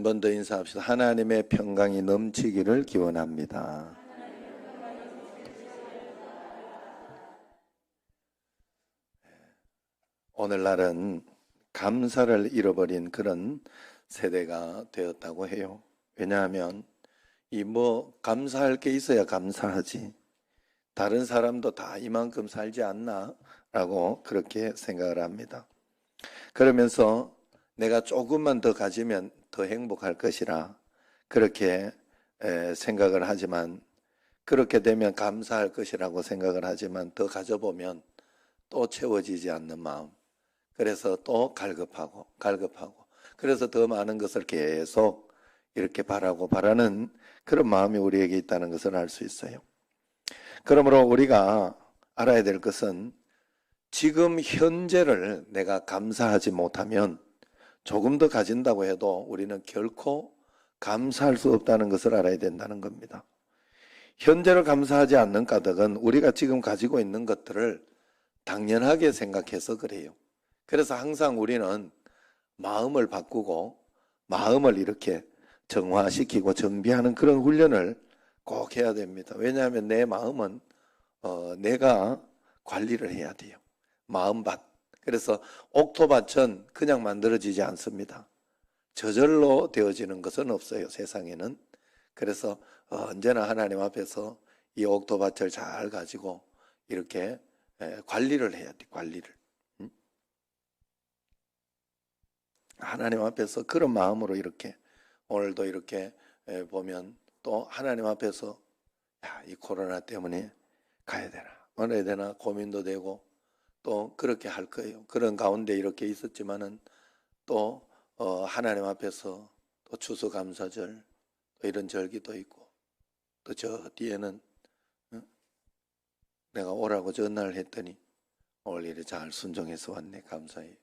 한 번 더 인사합시다. 하나님의 평강이 넘치기를 기원합니다. 오늘날은 감사를 잃어버린 그런 세대가 되었다고 해요. 왜냐하면 감사할 게 있어야 감사하지. 다른 사람도 다 이만큼 살지 않나? 라고 그렇게 생각을 합니다. 그러면서 내가 조금만 더 가지면 더 행복할 것이라 그렇게 생각을 하지만, 그렇게 되면 감사할 것이라고 생각을 하지만 더 가져보면 또 채워지지 않는 마음, 그래서 또 갈급하고 그래서 더 많은 것을 계속 이렇게 바라는 그런 마음이 우리에게 있다는 것을 알 수 있어요. 그러므로 우리가 알아야 될 것은 지금 현재를 내가 감사하지 못하면 조금 더 가진다고 해도 우리는 결코 감사할 수 없다는 것을 알아야 된다는 겁니다. 현재를 감사하지 않는 까닭은 우리가 지금 가지고 있는 것들을 당연하게 생각해서 그래요. 그래서 항상 우리는 마음을 바꾸고 마음을 이렇게 정화시키고 정비하는 그런 훈련을 꼭 해야 됩니다. 왜냐하면 내 마음은 내가 관리를 해야 돼요. 마음밭. 그래서 옥토밭은 그냥 만들어지지 않습니다. 저절로 되어지는 것은 없어요, 세상에는. 그래서 언제나 하나님 앞에서 이 옥토밭을 잘 가지고 이렇게 관리를 해야 돼, 관리를. 하나님 앞에서 그런 마음으로 이렇게 오늘도 이렇게 보면 또 하나님 앞에서 이 코로나 때문에 가야 되나 말아야 되나 고민도 되고 또 그렇게 할 거예요. 그런 가운데 이렇게 있었지만은 또 하나님 앞에서 또 추수감사절 또 이런 절기도 있고 또 저 뒤에는 내가 오라고 전화를 했더니 오늘 일에 잘 순종해서 왔네, 감사해요.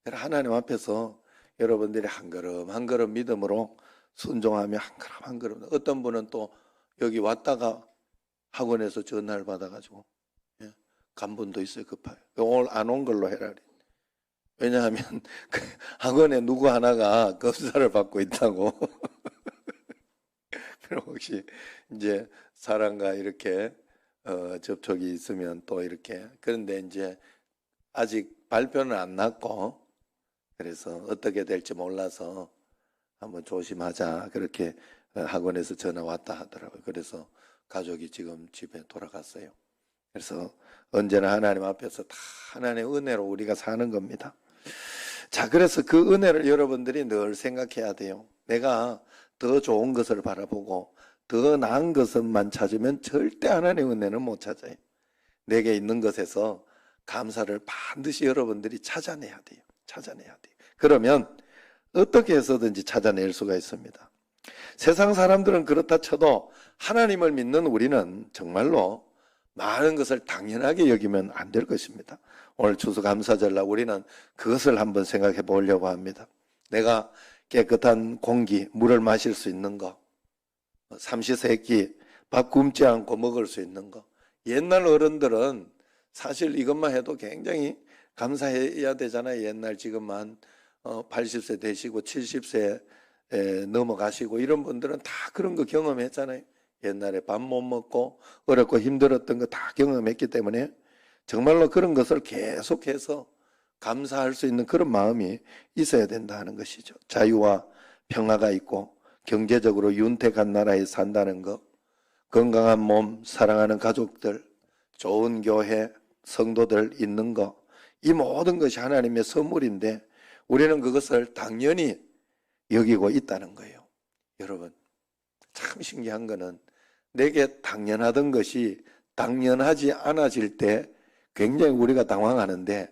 하나님 앞에서 여러분들이 한 걸음 한 걸음 믿음으로 순종하며 한 걸음 한 걸음. 어떤 분은 또 여기 왔다가 학원에서 전화를 받아가지고 간 분도 있어요. 급하게 오늘 안 온 걸로 해라 그래. 왜냐하면 그 학원에 누구 하나가 검사를 받고 있다고. 그럼 혹시 이제 사람과 이렇게 접촉이 있으면 또 이렇게, 그런데 이제 아직 발표는 안 났고 그래서 어떻게 될지 몰라서 한번 조심하자 그렇게 학원에서 전화 왔다 하더라고요. 그래서 가족이 지금 집에 돌아갔어요. 그래서 언제나 하나님 앞에서 다 하나님의 은혜로 우리가 사는 겁니다. 자, 그래서 그 은혜를 여러분들이 늘 생각해야 돼요. 내가 더 좋은 것을 바라보고 더 나은 것만 찾으면 절대 하나님의 은혜는 못 찾아요. 내게 있는 것에서 감사를 반드시 여러분들이 찾아내야 돼요. 찾아내야 돼요. 그러면 어떻게 해서든지 찾아낼 수가 있습니다. 세상 사람들은 그렇다 쳐도 하나님을 믿는 우리는 정말로 많은 것을 당연하게 여기면 안 될 것입니다. 오늘 추수감사절날 우리는 그것을 한번 생각해 보려고 합니다. 내가 깨끗한 공기, 물을 마실 수 있는 거, 삼시세끼 밥 굶지 않고 먹을 수 있는 거. 옛날 어른들은 사실 이것만 해도 굉장히 감사해야 되잖아요. 옛날 지금만 80세 되시고 70세 넘어가시고 이런 분들은 다 그런 거 경험했잖아요. 옛날에 밥 못 먹고 어렵고 힘들었던 거 다 경험했기 때문에 정말로 그런 것을 계속해서 감사할 수 있는 그런 마음이 있어야 된다는 것이죠. 자유와 평화가 있고 경제적으로 윤택한 나라에 산다는 것, 건강한 몸, 사랑하는 가족들, 좋은 교회, 성도들 있는 것, 이 모든 것이 하나님의 선물인데 우리는 그것을 당연히 여기고 있다는 거예요. 여러분, 참 신기한 거는 내게 당연하던 것이 당연하지 않아질 때 굉장히 우리가 당황하는데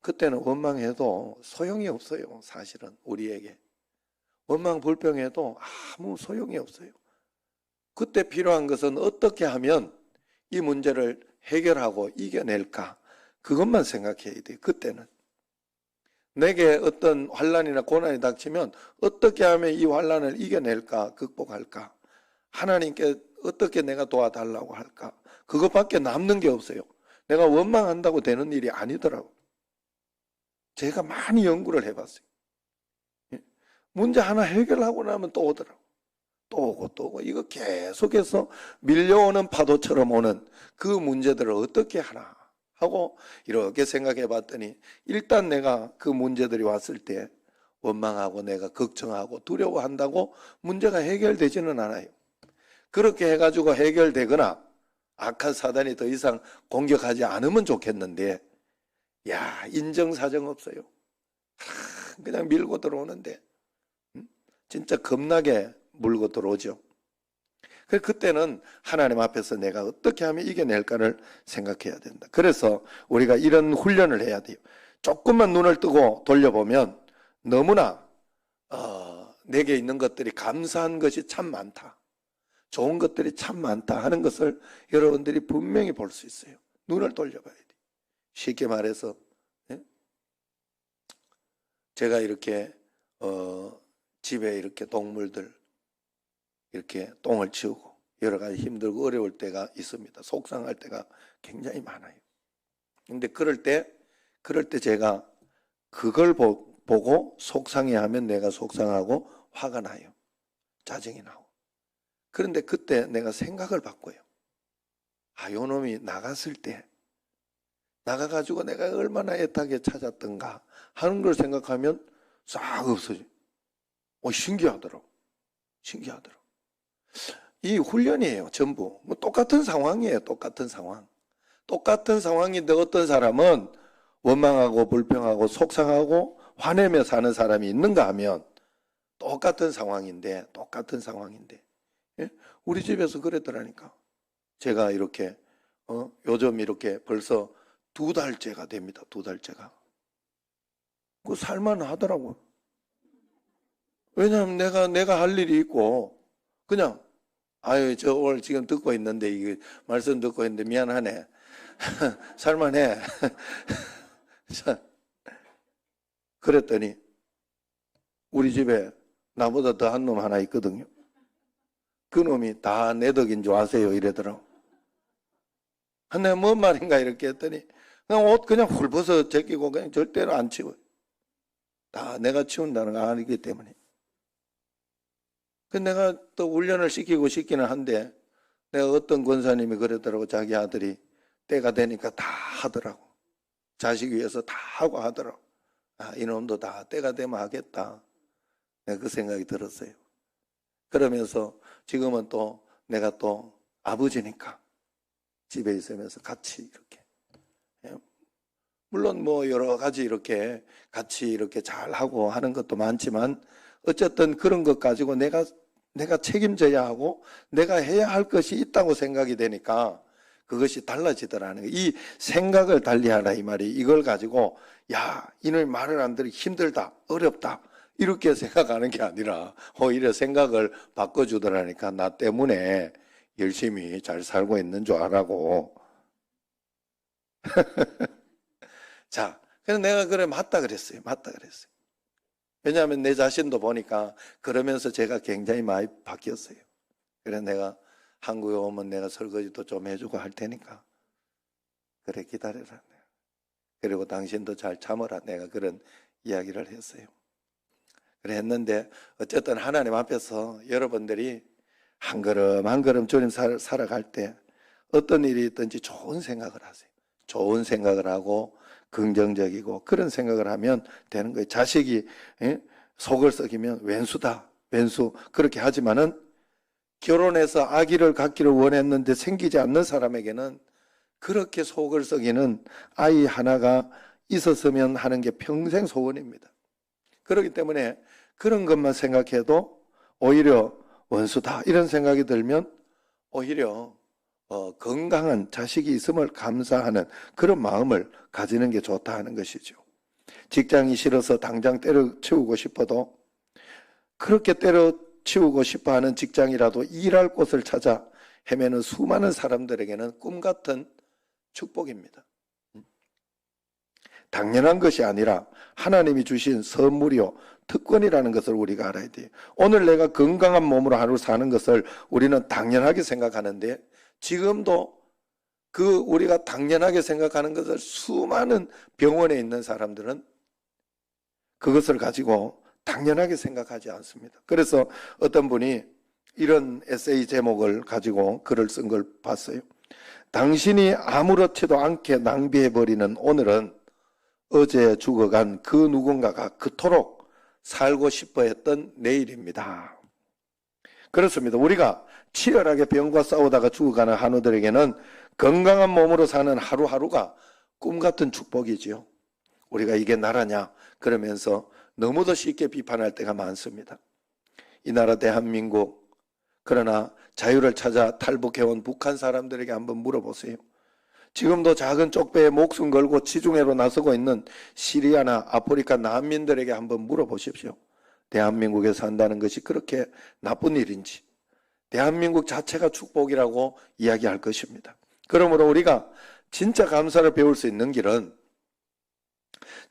그때는 원망해도 소용이 없어요. 사실은 우리에게 원망 불평해도 아무 소용이 없어요. 그때 필요한 것은 어떻게 하면 이 문제를 해결하고 이겨낼까, 그것만 생각해야 돼요. 그때는 내게 어떤 환난이나 고난이 닥치면 어떻게 하면 이 환난을 이겨낼까, 극복할까, 하나님께 어떻게 내가 도와달라고 할까, 그것밖에 남는 게 없어요. 내가 원망한다고 되는 일이 아니더라고. 제가 많이 연구를 해봤어요. 문제 하나 해결하고 나면 또 오더라고. 또 오고 또 오고. 이거 계속해서 밀려오는 파도처럼 오는 그 문제들을 어떻게 하나 하고 이렇게 생각해 봤더니 일단 내가 그 문제들이 왔을 때 원망하고 내가 걱정하고 두려워한다고 문제가 해결되지는 않아요. 그렇게 해가지고 해결되거나 악한 사단이 더 이상 공격하지 않으면 좋겠는데, 야, 인정사정 없어요. 그냥 밀고 들어오는데 진짜 겁나게 물고 들어오죠. 그때는 하나님 앞에서 내가 어떻게 하면 이겨낼까를 생각해야 된다. 그래서 우리가 이런 훈련을 해야 돼요. 조금만 눈을 뜨고 돌려보면 너무나 내게 있는 것들이 감사한 것이 참 많다, 좋은 것들이 참 많다 하는 것을 여러분들이 분명히 볼 수 있어요. 눈을 돌려봐야 돼요. 쉽게 말해서 제가 이렇게 집에 이렇게 동물들 이렇게 똥을 치우고 여러 가지 힘들고 어려울 때가 있습니다. 속상할 때가 굉장히 많아요. 근데 그럴 때 제가 그걸 보고 속상해하면 내가 속상하고 화가 나요. 짜증이 나고. 그런데 그때 내가 생각을 바꿔요. 아, 요 놈이 나갔을 때 나가가지고 내가 얼마나 애타게 찾았던가 하는 걸 생각하면 싹 없어져요. 신기하더라고. 이 훈련이에요, 전부. 뭐 똑같은 상황이에요, 똑같은 상황. 똑같은 상황인데 어떤 사람은 원망하고 불평하고 속상하고 화내며 사는 사람이 있는가 하면 똑같은 상황인데 예? 우리 집에서 그랬더라니까. 제가 이렇게 요즘 이렇게 벌써 2달째가 됩니다. 2달째가. 그 살만하더라고요. 왜냐하면 내가 할 일이 있고 그냥 아유 저 오늘 지금 듣고 있는데 이게 말씀 듣고 있는데 미안하네. 살만해. 그랬더니 우리 집에 나보다 더한 놈 하나 있거든요. 그 놈이 다 내 덕인 줄 아세요 이러더라고. 내가 뭔 말인가 이렇게 했더니 그냥 옷 그냥 훌벗어 제끼고 그냥 절대로 안 치워요. 다 내가 치운다는 거 아니기 때문에. 내가 또 훈련을 시키는 한데 내가 어떤 권사님이 그러더라고. 자기 아들이 때가 되니까 다 하더라고. 자식 위해서 다 하고 하더라고. 아, 이놈도 다 때가 되면 하겠다. 내가 그 생각이 들었어요. 그러면서 지금은 또 내가 또 아버지니까 집에 있으면서 같이 이렇게 물론 뭐 여러 가지 이렇게 같이 이렇게 잘 하고 하는 것도 많지만 어쨌든 그런 것 가지고 내가 책임져야 하고 내가 해야 할 것이 있다고 생각이 되니까 그것이 달라지더라는 거예요. 이 생각을 달리하라 이 말이. 이걸 가지고 야 이놈이 말을 안 들으니 힘들다 어렵다 이렇게 생각하는 게 아니라 오히려 생각을 바꿔주더라니까. 나 때문에 열심히 잘 살고 있는 줄 알라고. 자, 그래서 내가 그래 맞다 그랬어요. 왜냐하면 내 자신도 보니까 그러면서 제가 굉장히 많이 바뀌었어요. 그래서 내가 한국에 오면 내가 설거지도 좀 해주고 할 테니까 그래 기다려라. 그리고 당신도 잘 참으라. 내가 그런 이야기를 했어요. 그래 했는데 어쨌든 하나님 앞에서 여러분들이 한 걸음 한 걸음 주님 살아갈 때 어떤 일이 있든지 좋은 생각을 하세요. 좋은 생각을 하고 긍정적이고 그런 생각을 하면 되는 거예요. 자식이 속을 썩이면 왼수다, 왼수 그렇게 하지만은 결혼해서 아기를 갖기를 원했는데 생기지 않는 사람에게는 그렇게 속을 썩이는 아이 하나가 있었으면 하는 게 평생 소원입니다. 그렇기 때문에 그런 것만 생각해도 오히려 원수다 이런 생각이 들면 오히려 건강한 자식이 있음을 감사하는 그런 마음을 가지는 게 좋다 하는 것이죠. 직장이 싫어서 당장 때려치우고 싶어도 그렇게 때려치우고 싶어하는 직장이라도 일할 곳을 찾아 헤매는 수많은 사람들에게는 꿈 같은 축복입니다. 당연한 것이 아니라 하나님이 주신 선물이요 특권이라는 것을 우리가 알아야 돼요. 오늘 내가 건강한 몸으로 하루 사는 것을 우리는 당연하게 생각하는데 지금도 그 우리가 당연하게 생각하는 것을 수많은 병원에 있는 사람들은 그것을 가지고 당연하게 생각하지 않습니다. 그래서 어떤 분이 이런 에세이 제목을 가지고 글을 쓴 걸 봤어요. 당신이 아무렇지도 않게 낭비해버리는 오늘은 어제 죽어간 그 누군가가 그토록 살고 싶어 했던 내일입니다. 그렇습니다. 우리가 치열하게 병과 싸우다가 죽어가는 한우들에게는 건강한 몸으로 사는 하루하루가 꿈같은 축복이지요. 우리가 이게 나라냐 그러면서 너무도 쉽게 비판할 때가 많습니다. 이 나라 대한민국, 그러나 자유를 찾아 탈북해온 북한 사람들에게 한번 물어보세요. 지금도 작은 쪽배에 목숨 걸고 지중해로 나서고 있는 시리아나 아프리카 난민들에게 한번 물어보십시오. 대한민국에 산다는 것이 그렇게 나쁜 일인지, 대한민국 자체가 축복이라고 이야기할 것입니다. 그러므로 우리가 진짜 감사를 배울 수 있는 길은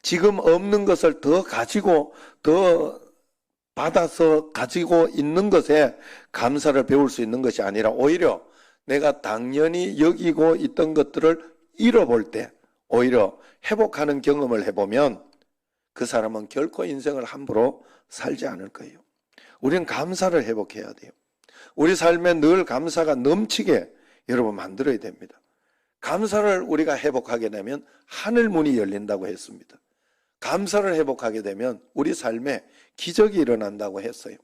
지금 없는 것을 더 가지고, 더 받아서 가지고 있는 것에 감사를 배울 수 있는 것이 아니라 오히려 내가 당연히 여기고 있던 것들을 잃어볼 때 오히려 회복하는 경험을 해보면 그 사람은 결코 인생을 함부로 살지 않을 거예요. 우리는 감사를 회복해야 돼요. 우리 삶에 늘 감사가 넘치게 여러분 만들어야 됩니다. 감사를 우리가 회복하게 되면 하늘 문이 열린다고 했습니다. 감사를 회복하게 되면 우리 삶에 기적이 일어난다고 했어요.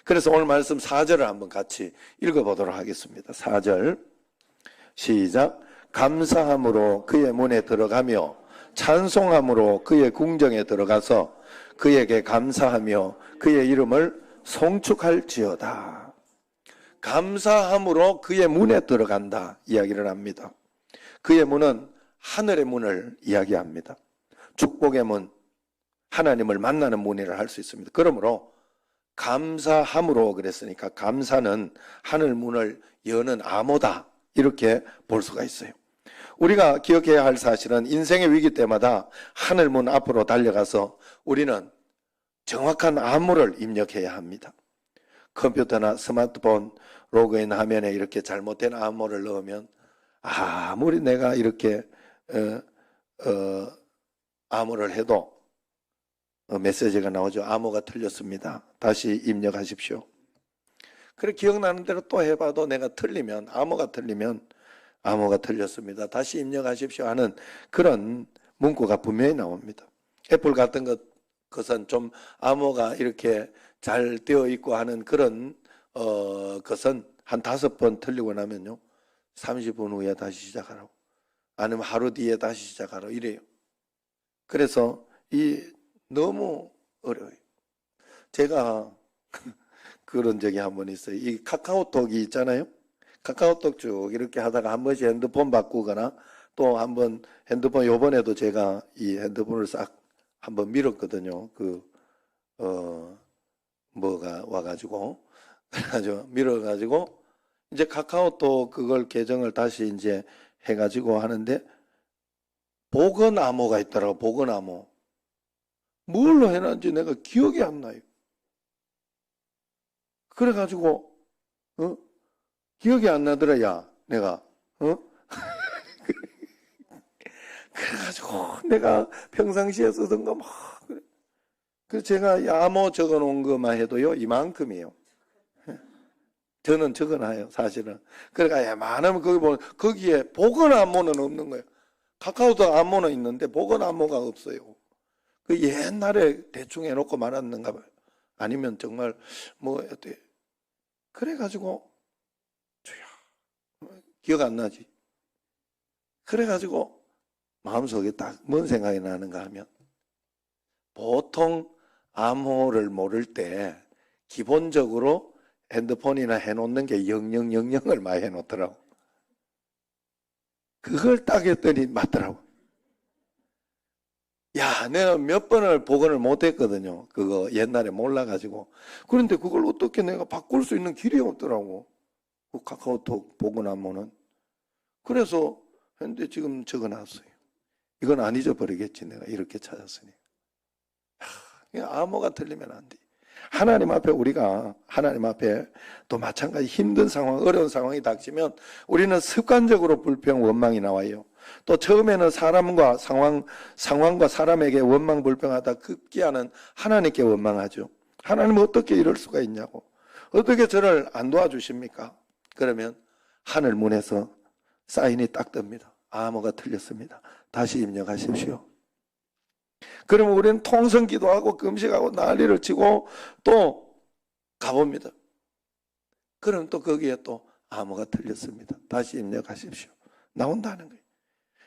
그래서 오늘 말씀 4절을 한번 같이 읽어보도록 하겠습니다. 4절 시작. 감사함으로 그의 문에 들어가며 찬송함으로 그의 궁정에 들어가서 그에게 감사하며 그의 이름을 송축할지어다. 감사함으로 그의 문에 들어간다 이야기를 합니다. 그의 문은 하늘의 문을 이야기합니다. 축복의 문, 하나님을 만나는 문이라 할 수 있습니다. 그러므로 감사함으로 그랬으니까 감사는 하늘 문을 여는 암호다 이렇게 볼 수가 있어요. 우리가 기억해야 할 사실은 인생의 위기 때마다 하늘 문 앞으로 달려가서 우리는 정확한 암호를 입력해야 합니다. 컴퓨터나 스마트폰 로그인 화면에 이렇게 잘못된 암호를 넣으면 아무리 내가 이렇게 암호를 해도 메시지가 나오죠. 암호가 틀렸습니다. 다시 입력하십시오. 그래 기억나는 대로 또 해봐도 내가 틀리면 암호가 틀렸습니다. 다시 입력하십시오 하는 그런 문구가 분명히 나옵니다. 애플 같은 것은 좀 암호가 이렇게 잘 되어 있고 하는 그런 것은 한 5번 틀리고 나면요 30분 후에 다시 시작하라고, 아니면 하루 뒤에 다시 시작하라고 이래요. 그래서 너무 어려워요. 제가 그런 적이 한 번 있어요. 이 카카오톡이 있잖아요. 카카오톡 쭉 이렇게 하다가 한 번씩 핸드폰 바꾸거나 또 한 번 핸드폰, 요번에도 제가 이 핸드폰을 싹 한번 밀었거든요. 뭐가 와가지고. 그래가지고 밀어가지고 이제 카카오톡 그걸 계정을 다시 이제 해가지고 하는데 보건암호가 있더라고. 보건암호. 뭘로 해놨는지 내가 기억이 안 나요. 그래가지고 기억이 안 나더라. 야 내가 그래가지고 내가 평상시에 쓰던 거 막 그래. 그래서 제가 암호 적어놓은 것만 해도요 이만큼이에요. 저는 적어놔요 사실은. 그러니까 많으면 거기 보면 거기에 보건암호는 없는 거예요. 카카오톡 암호는 있는데 보건암호가 없어요. 그 옛날에 대충 해놓고 말았는가 봐요. 아니면 정말 뭐 어떻게 그래가지고 기억 안 나지. 그래가지고 마음속에 딱 뭔 생각이 나는가 하면 보통 암호를 모를 때 기본적으로 핸드폰이나 해놓는 게 0000을 많이 해놓더라고. 그걸 딱 했더니 맞더라고. 야, 내가 몇 번을 복원을 못했거든요. 그거 옛날에 몰라가지고. 그런데 그걸 어떻게 내가 바꿀 수 있는 길이 없더라고. 그 카카오톡 복원하면은. 그래서 근데 지금 적어놨어요. 이건 안 잊어버리겠지 내가 이렇게 찾았으니. 암호가 틀리면 안 돼. 하나님 앞에 우리가 하나님 앞에 또 마찬가지 힘든 상황, 어려운 상황이 닥치면 우리는 습관적으로 불평, 원망이 나와요. 또 처음에는 상황과 사람에게 원망불평하다 급기야는 하나님께 원망하죠. 하나님 어떻게 이럴 수가 있냐고. 어떻게 저를 안 도와주십니까? 그러면 하늘 문에서 사인이 딱 뜹니다. 암호가 틀렸습니다. 다시 입력하십시오. 그러면 우리는 통성 기도하고 금식하고 난리를 치고 또 가봅니다. 그럼 또 거기에 또 암호가 틀렸습니다. 다시 입력하십시오. 나온다는 거예요.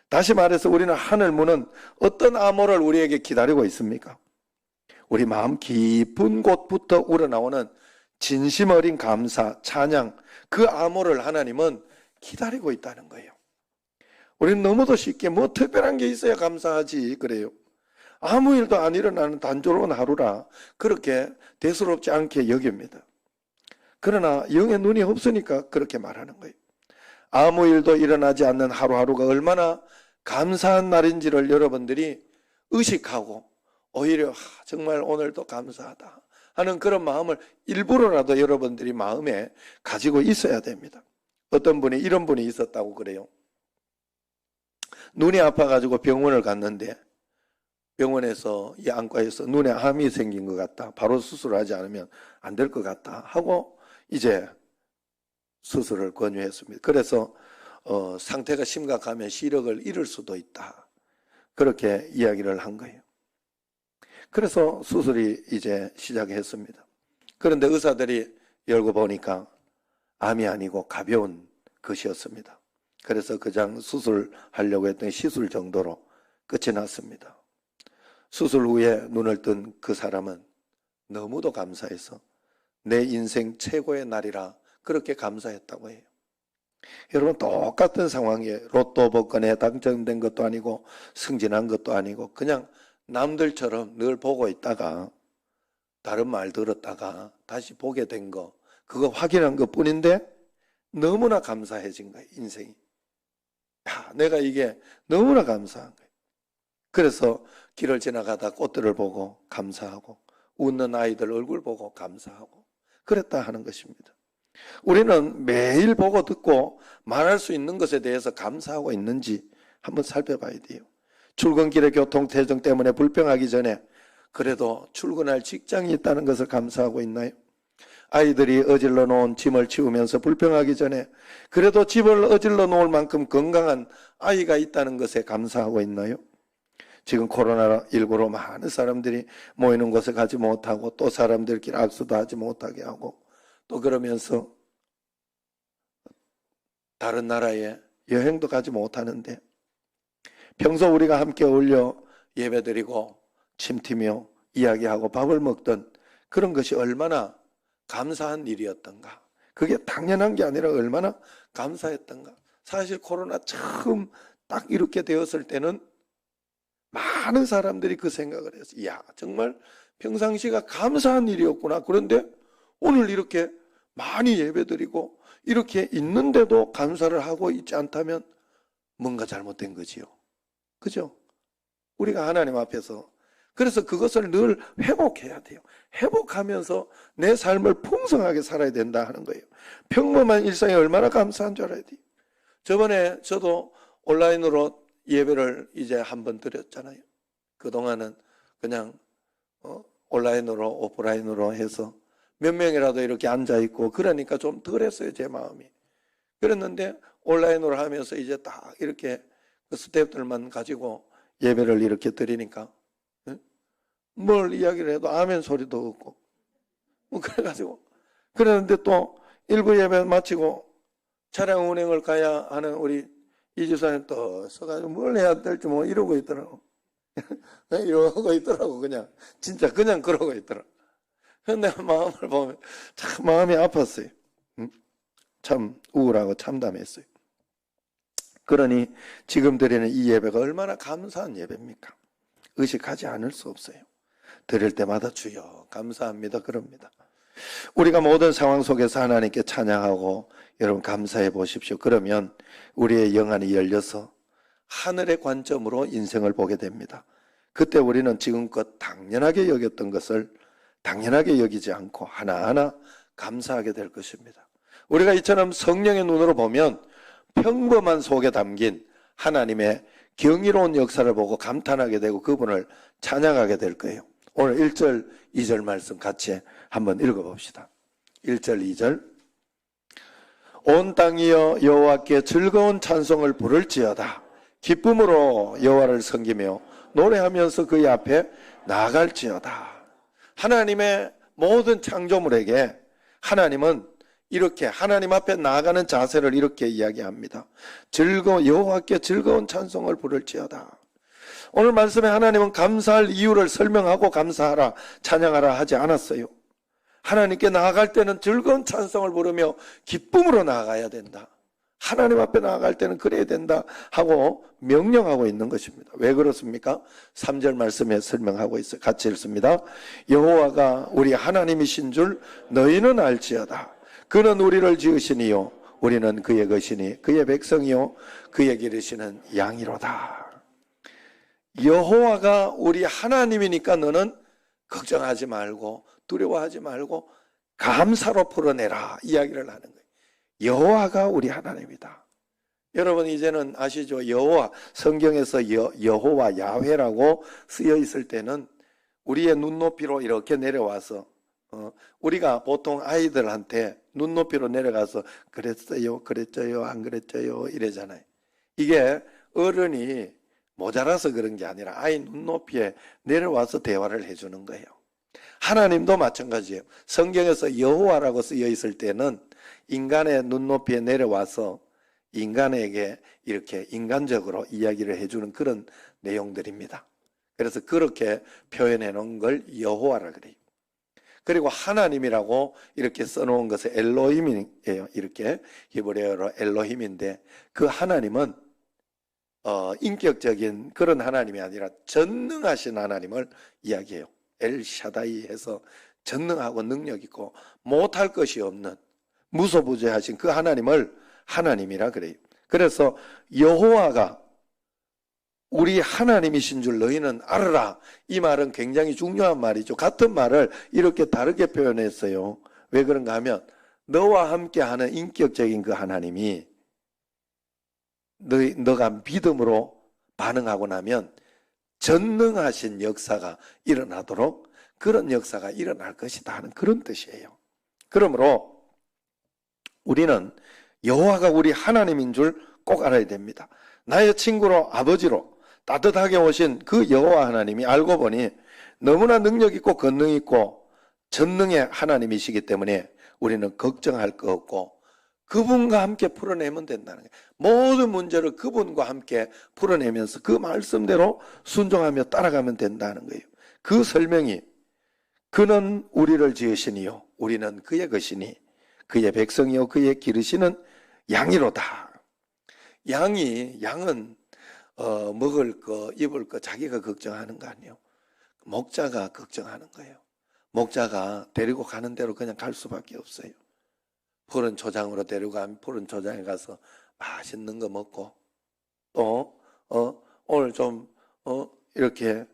다시 말해서 우리는 하늘 문은 어떤 암호를 우리에게 기다리고 있습니까? 우리 마음 깊은 곳부터 우러나오는 진심 어린 감사, 찬양, 그 암호를 하나님은 기다리고 있다는 거예요. 우리는 너무도 쉽게 뭐 특별한 게 있어야 감사하지 그래요. 아무 일도 안 일어나는 단조로운 하루라 그렇게 대수롭지 않게 여깁니다. 그러나 영의 눈이 없으니까 그렇게 말하는 거예요. 아무 일도 일어나지 않는 하루하루가 얼마나 감사한 날인지를 여러분들이 의식하고 오히려 정말 오늘도 감사하다 하는 그런 마음을 일부러라도 여러분들이 마음에 가지고 있어야 됩니다. 어떤 분이 이런 분이 있었다고 그래요. 눈이 아파가지고 병원을 갔는데 병원에서 이 안과에서 눈에 암이 생긴 것 같다. 바로 수술하지 않으면 안 될 것 같다 하고 이제 수술을 권유했습니다. 그래서 상태가 심각하면 시력을 잃을 수도 있다. 그렇게 이야기를 한 거예요. 그래서 수술이 이제 시작했습니다. 그런데 의사들이 열고 보니까 암이 아니고 가벼운 것이었습니다. 그래서 그냥 수술하려고 했더니 시술 정도로 끝이 났습니다. 수술 후에 눈을 뜬 그 사람은 너무도 감사해서 내 인생 최고의 날이라 그렇게 감사했다고 해요. 여러분 똑같은 상황이에요. 로또 복권에 당첨된 것도 아니고 승진한 것도 아니고 그냥 남들처럼 늘 보고 있다가 다른 말 들었다가 다시 보게 된 거 그거 확인한 것 뿐인데 너무나 감사해진 거예요. 인생이. 야, 내가 이게 너무나 감사한 거예요. 그래서 길을 지나가다 꽃들을 보고 감사하고 웃는 아이들 얼굴 보고 감사하고 그랬다 하는 것입니다. 우리는 매일 보고 듣고 말할 수 있는 것에 대해서 감사하고 있는지 한번 살펴봐야 돼요. 출근길의 교통체증 때문에 불평하기 전에 그래도 출근할 직장이 있다는 것을 감사하고 있나요? 아이들이 어질러 놓은 짐을 치우면서 불평하기 전에 그래도 집을 어질러 놓을 만큼 건강한 아이가 있다는 것에 감사하고 있나요? 지금 코로나19로 많은 사람들이 모이는 곳에 가지 못하고 또 사람들끼리 악수도 하지 못하게 하고 또 그러면서 다른 나라에 여행도 가지 못하는데 평소 우리가 함께 어울려 예배드리고 침튀며 이야기하고 밥을 먹던 그런 것이 얼마나 감사한 일이었던가. 그게 당연한 게 아니라 얼마나 감사했던가. 사실 코로나 처음 딱 이렇게 되었을 때는 많은 사람들이 그 생각을 했어요. 이야, 정말 평상시가 감사한 일이었구나. 그런데 오늘 이렇게 많이 예배드리고 이렇게 있는데도 감사를 하고 있지 않다면 뭔가 잘못된 거지요. 그죠? 우리가 하나님 앞에서 그래서 그것을 늘 회복해야 돼요. 회복하면서 내 삶을 풍성하게 살아야 된다 하는 거예요. 평범한 일상이 얼마나 감사한 줄 알아야 돼요. 저번에 저도 온라인으로 예배를 이제 한번 드렸잖아요. 그동안은 그냥 온라인으로 오프라인으로 해서 몇 명이라도 이렇게 앉아있고 그러니까 좀 덜했어요. 제 마음이. 그랬는데 온라인으로 하면서 이제 딱 이렇게 그 스태프들만 가지고 예배를 이렇게 드리니까 뭘 이야기를 해도 아멘 소리도 없고 뭐 그래가지고 그랬는데 또 일부 예배 마치고 차량 운행을 가야 하는 우리 이주사님 또 서가지고 뭘 해야 될지 뭐 이러고 있더라고. 이러고 있더라고. 그냥 진짜 그냥 그러고 있더라고. 그런데 마음을 보면 참 마음이 아팠어요. 참 우울하고 참담했어요. 그러니 지금 드리는 이 예배가 얼마나 감사한 예배입니까? 의식하지 않을 수 없어요. 드릴 때마다 주여 감사합니다 그럽니다. 우리가 모든 상황 속에서 하나님께 찬양하고 여러분 감사해 보십시오. 그러면 우리의 영안이 열려서 하늘의 관점으로 인생을 보게 됩니다. 그때 우리는 지금껏 당연하게 여겼던 것을 당연하게 여기지 않고 하나하나 감사하게 될 것입니다. 우리가 이처럼 성령의 눈으로 보면 평범한 속에 담긴 하나님의 경이로운 역사를 보고 감탄하게 되고 그분을 찬양하게 될 거예요. 오늘 1절, 2절 말씀 같이 한번 읽어봅시다. 1절, 2절. 온 땅이여 여호와께 즐거운 찬송을 부를지어다. 기쁨으로 여호와를 섬기며 노래하면서 그의 앞에 나아갈지어다. 하나님의 모든 창조물에게 하나님은 이렇게 하나님 앞에 나아가는 자세를 이렇게 이야기합니다. 여호와께 즐거운 찬송을 부를지어다. 오늘 말씀에 하나님은 감사할 이유를 설명하고 감사하라, 찬양하라 하지 않았어요. 하나님께 나아갈 때는 즐거운 찬송을 부르며 기쁨으로 나아가야 된다. 하나님 앞에 나아갈 때는 그래야 된다 하고 명령하고 있는 것입니다. 왜 그렇습니까? 3절 말씀에 설명하고 있어요. 같이 읽습니다. 여호와가 우리 하나님이신 줄 너희는 알지어다. 그는 우리를 지으시니요 우리는 그의 것이니 그의 백성이요 그의 기르시는 양이로다. 여호와가 우리 하나님이니까 너는 걱정하지 말고 두려워하지 말고 감사로 풀어내라 이야기를 하는 거예요. 여호와가 우리 하나님이다. 여러분 이제는 아시죠? 여호와, 성경에서 여호와 야훼라고 쓰여 있을 때는 우리의 눈높이로 이렇게 내려와서 우리가 보통 아이들한테 눈높이로 내려가서 그랬어요, 그랬죠요, 안 그랬죠요 이래잖아요. 이게 어른이 모자라서 그런 게 아니라 아이 눈높이에 내려와서 대화를 해주는 거예요. 하나님도 마찬가지예요. 성경에서 여호와라고 쓰여 있을 때는 인간의 눈높이에 내려와서 인간에게 이렇게 인간적으로 이야기를 해주는 그런 내용들입니다. 그래서 그렇게 표현해 놓은 걸 여호와라 그래요. 그리고 하나님이라고 이렇게 써놓은 것은 엘로힘이에요. 이렇게 히브리어로 엘로힘인데 그 하나님은 인격적인 그런 하나님이 아니라 전능하신 하나님을 이야기해요. 엘샤다이 해서 전능하고 능력 있고 못할 것이 없는 무소부재하신 그 하나님을 하나님이라 그래요. 그래서 여호와가 우리 하나님이신 줄 너희는 알아라. 이 말은 굉장히 중요한 말이죠. 같은 말을 이렇게 다르게 표현했어요. 왜 그런가 하면 너와 함께하는 인격적인 그 하나님이 너가 믿음으로 반응하고 나면 전능하신 역사가 일어나도록 그런 역사가 일어날 것이다 하는 그런 뜻이에요. 그러므로 우리는 여호와가 우리 하나님인 줄 꼭 알아야 됩니다. 나의 친구로 아버지로 따뜻하게 오신 그 여호와 하나님이 알고 보니 너무나 능력 있고 권능 있고 전능의 하나님이시기 때문에 우리는 걱정할 거 없고 그분과 함께 풀어내면 된다는 거예요. 모든 문제를 그분과 함께 풀어내면서 그 말씀대로 순종하며 따라가면 된다는 거예요. 그 설명이 그는 우리를 지으시니요 우리는 그의 것이니 그의 백성이요 그의 기르시는 양이로다. 양은 먹을 거 입을 거 자기가 걱정하는 거 아니에요. 목자가 걱정하는 거예요. 목자가 데리고 가는 대로 그냥 갈 수밖에 없어요. 푸른 초장으로 데려가면 푸른 초장에 가서 맛있는 거 먹고 또 오늘 좀 이렇게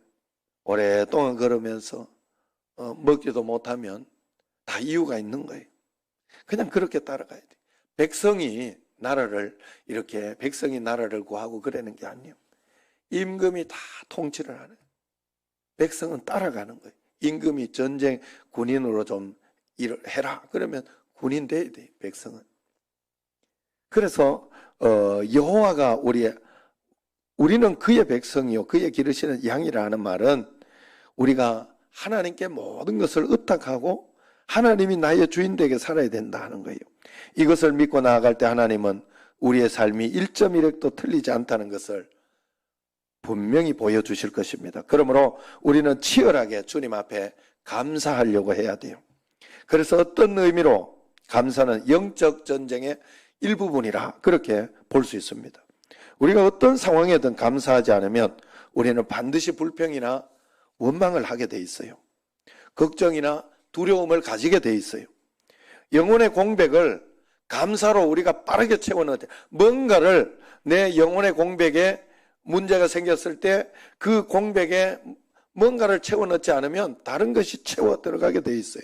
오랫동안 걸으면서 먹지도 못하면 다 이유가 있는 거예요. 그냥 그렇게 따라가야 돼요. 백성이 나라를 구하고 그러는 게 아니에요. 임금이 다 통치를 하는 거예요. 백성은 따라가는 거예요. 임금이 전쟁 군인으로 좀 일을 해라. 그러면 군인 돼야 돼요, 백성은. 그래서 여호와가 우리는 그의 백성이요 그의 기르시는 양이라는 말은 우리가 하나님께 모든 것을 의탁하고 하나님이 나의 주인 되게 살아야 된다 하는 거예요. 이것을 믿고 나아갈 때 하나님은 우리의 삶이 1.1획도 틀리지 않다는 것을 분명히 보여주실 것입니다. 그러므로 우리는 치열하게 주님 앞에 감사하려고 해야 돼요. 그래서 어떤 의미로 감사는 영적 전쟁의 일부분이라 그렇게 볼 수 있습니다. 우리가 어떤 상황에든 감사하지 않으면 우리는 반드시 불평이나 원망을 하게 돼 있어요. 걱정이나 두려움을 가지게 돼 있어요. 영혼의 공백을 감사로 우리가 빠르게 채워넣어야 돼요. 뭔가를 내 영혼의 공백에 문제가 생겼을 때 그 공백에 뭔가를 채워넣지 않으면 다른 것이 채워 들어가게 돼 있어요.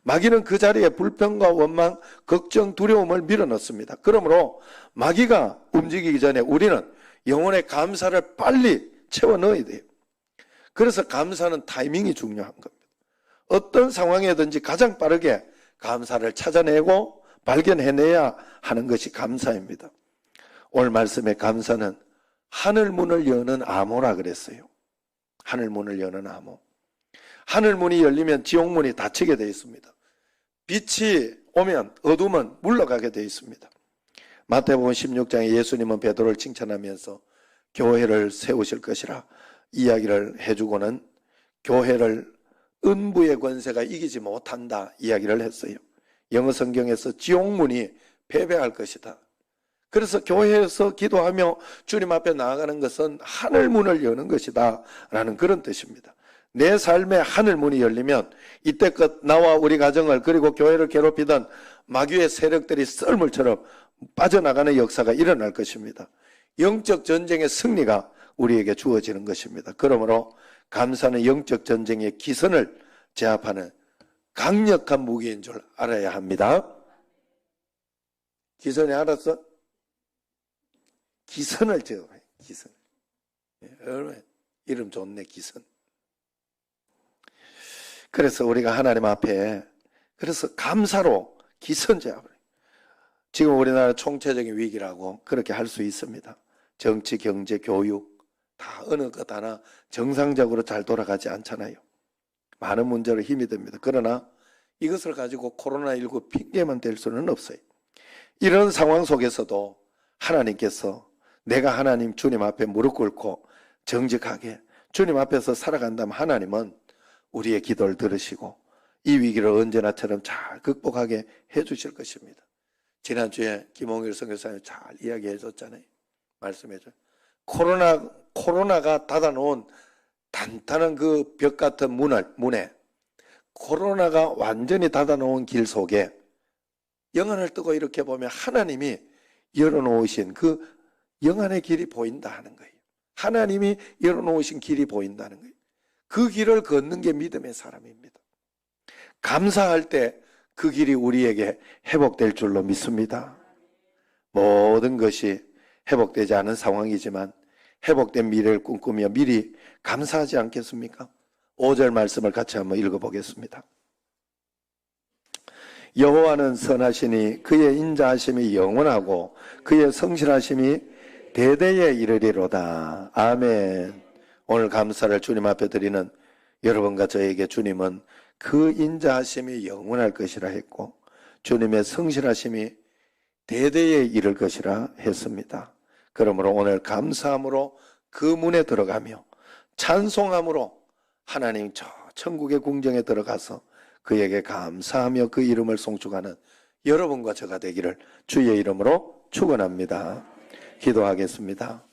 마귀는 그 자리에 불평과 원망, 걱정, 두려움을 밀어넣습니다. 그러므로 마귀가 움직이기 전에 우리는 영혼의 감사를 빨리 채워 넣어야 돼요. 그래서 감사는 타이밍이 중요한 겁니다. 어떤 상황에든지 가장 빠르게 감사를 찾아내고 발견해내야 하는 것이 감사입니다. 오늘 말씀의 감사는 하늘 문을 여는 암호라 그랬어요. 하늘 문을 여는 암호. 하늘 문이 열리면 지옥 문이 닫히게 되어 있습니다. 빛이 오면 어둠은 물러가게 되어 있습니다. 마태복음 16장에 예수님은 베드로를 칭찬하면서 교회를 세우실 것이라 이야기를 해주고는 교회를 음부의 권세가 이기지 못한다 이야기를 했어요. 영어 성경에서 지옥문이 패배할 것이다. 그래서 교회에서 기도하며 주님 앞에 나아가는 것은 하늘문을 여는 것이다 라는 그런 뜻입니다. 내 삶에 하늘문이 열리면 이때껏 나와 우리 가정을 그리고 교회를 괴롭히던 마귀의 세력들이 썰물처럼 빠져나가는 역사가 일어날 것입니다. 영적 전쟁의 승리가 우리에게 주어지는 것입니다. 그러므로 감사는 영적 전쟁의 기선을 제압하는 강력한 무기인 줄 알아야 합니다. 기선이 알았어? 기선을 제압해. 기선. 여러분 이름 좋네. 기선. 그래서 우리가 하나님 앞에 그래서 감사로 기선 제압을 해요. 지금 우리나라 총체적인 위기라고 그렇게 할 수 있습니다. 정치, 경제, 교육 다 어느 것 하나 정상적으로 잘 돌아가지 않잖아요. 많은 문제로 힘이 듭니다. 그러나 이것을 가지고 코로나19 핑계만 댈 수는 없어요. 이런 상황 속에서도 하나님께서 내가 하나님 주님 앞에 무릎 꿇고 정직하게 주님 앞에서 살아간다면 하나님은 우리의 기도를 들으시고 이 위기를 언제나처럼 잘 극복하게 해주실 것입니다. 지난주에 김홍일 선교사님 잘 이야기해 줬잖아요. 말씀해 줘. 코로나가 닫아놓은 단단한 그 벽 같은 문에 코로나가 완전히 닫아놓은 길 속에 영안을 뜨고 이렇게 보면 하나님이 열어놓으신 그 영안의 길이 보인다 하는 거예요. 하나님이 열어놓으신 길이 보인다는 거예요. 그 길을 걷는 게 믿음의 사람입니다. 감사할 때 그 길이 우리에게 회복될 줄로 믿습니다. 모든 것이 회복되지 않은 상황이지만 회복된 미래를 꿈꾸며 미리 감사하지 않겠습니까? 5절 말씀을 같이 한번 읽어보겠습니다. 여호와는 선하시니 그의 인자하심이 영원하고 그의 성실하심이 대대에 이르리로다. 아멘. 오늘 감사를 주님 앞에 드리는 여러분과 저에게 주님은 그 인자하심이 영원할 것이라 했고 주님의 성실하심이 대대에 이를 것이라 했습니다. 그러므로 오늘 감사함으로 그 문에 들어가며 찬송함으로 하나님 저 천국의 궁정에 들어가서 그에게 감사하며 그 이름을 송축하는 여러분과 저가 되기를 주의 이름으로 축원합니다. 기도하겠습니다.